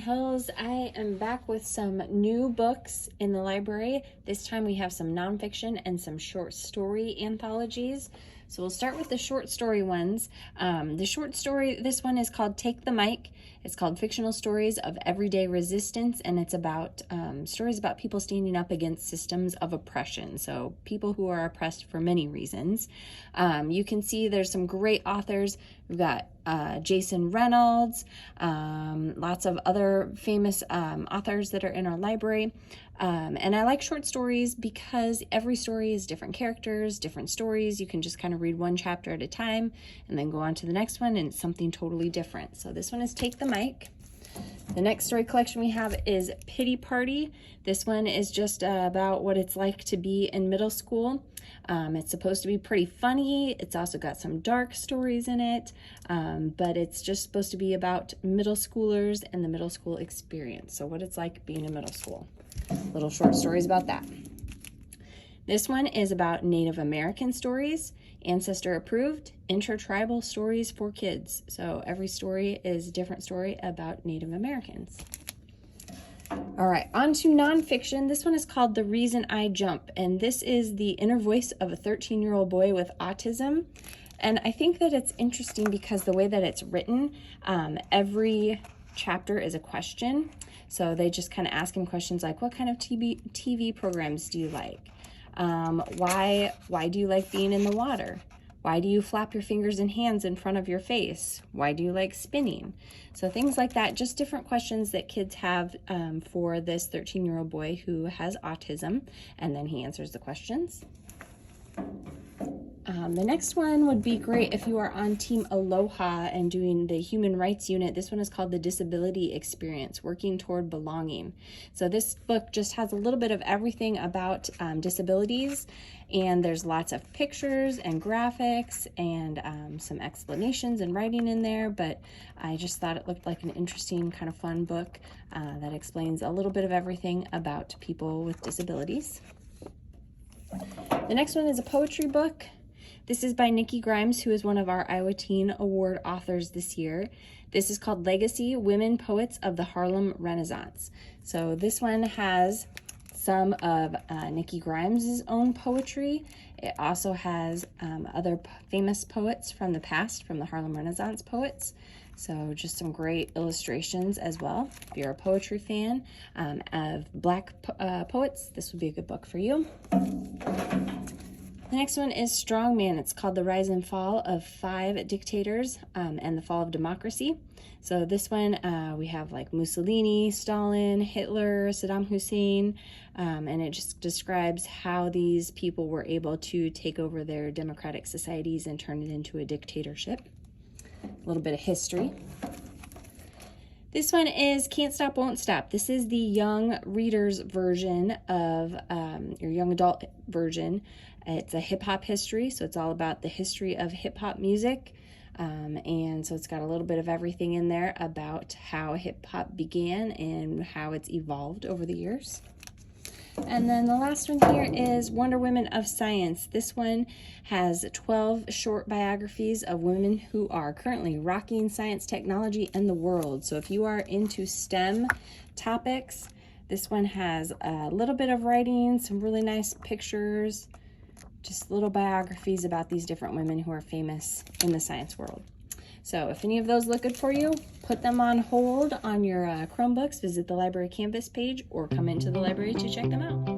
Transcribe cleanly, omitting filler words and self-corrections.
Hills. I am back with some new books in the library. This time we have some nonfiction and some short story anthologies. So we'll start with the short story ones. The short story, this one is called Take the Mic. It's called Fictional Stories of Everyday Resistance, and it's about stories about people standing up against systems of oppression. So people who are oppressed for many reasons. You can see there's some great authors. We've got Jason Reynolds, lots of other famous authors that are in our library. And I like short stories because every story is different characters, different stories. You can just kind of read one chapter at a time and then go on to the next one, and it's something totally different. So this one is Take the Mic. The next story collection we have is Pity Party. This one is just about what it's like to be in middle school. It's supposed to be pretty funny. It's also got some dark stories in it, but it's just supposed to be about middle schoolers and the middle school experience. So what it's like being in middle school. Little short stories about that. This one is about Native American stories, ancestor approved, intertribal stories for kids. So every story is a different story about Native Americans. All right, on to nonfiction. This one is called The Reason I Jump, and this is the inner voice of a 13-year-old boy with autism. And I think that it's interesting because the way that it's written, every chapter is a question. So they just kind of ask him questions like, what kind of TV programs do you like? Why do you like being in the water? Why do you flap your fingers and hands in front of your face? Why do you like spinning? So things like that, just different questions that kids have for this 13-year-old boy who has autism, and then he answers the questions. The next one would be great if you are on Team Aloha and doing the Human Rights Unit. This one is called The Disability Experience, Working Toward Belonging. So this book just has a little bit of everything about disabilities, and there's lots of pictures and graphics and some explanations and writing in there, but I just thought it looked like an interesting kind of fun book that explains a little bit of everything about people with disabilities. The next one is a poetry book. This is by Nikki Grimes, who is one of our Iowa Teen Award authors this year. This is called Legacy, Women Poets of the Harlem Renaissance. So this one has some of Nikki Grimes' own poetry. It also has other famous poets from the past, from the Harlem Renaissance poets. So just some great illustrations as well. If you're a poetry fan of Black poets, this would be a good book for you. The next one is Strongman. It's called The Rise and Fall of Five Dictators and the Fall of Democracy. So this one, we have like Mussolini, Stalin, Hitler, Saddam Hussein, and it just describes how these people were able to take over their democratic societies and turn it into a dictatorship. A little bit of history. This one is Can't Stop, Won't Stop. This is the young reader's version of your young adult version. It's a hip-hop history, so it's all about the history of hip-hop music. And so it's got a little bit of everything in there about how hip-hop began and how it's evolved over the years. And then the last one here is Wonder Women of Science. This one has 12 short biographies of women who are currently rocking science, technology, and the world. So if you are into STEM topics, this one has a little bit of writing, some really nice pictures, just little biographies about these different women who are famous in the science world. So if any of those look good for you, put them on hold on your Chromebooks, visit the library Canvas page, or come into the library to check them out.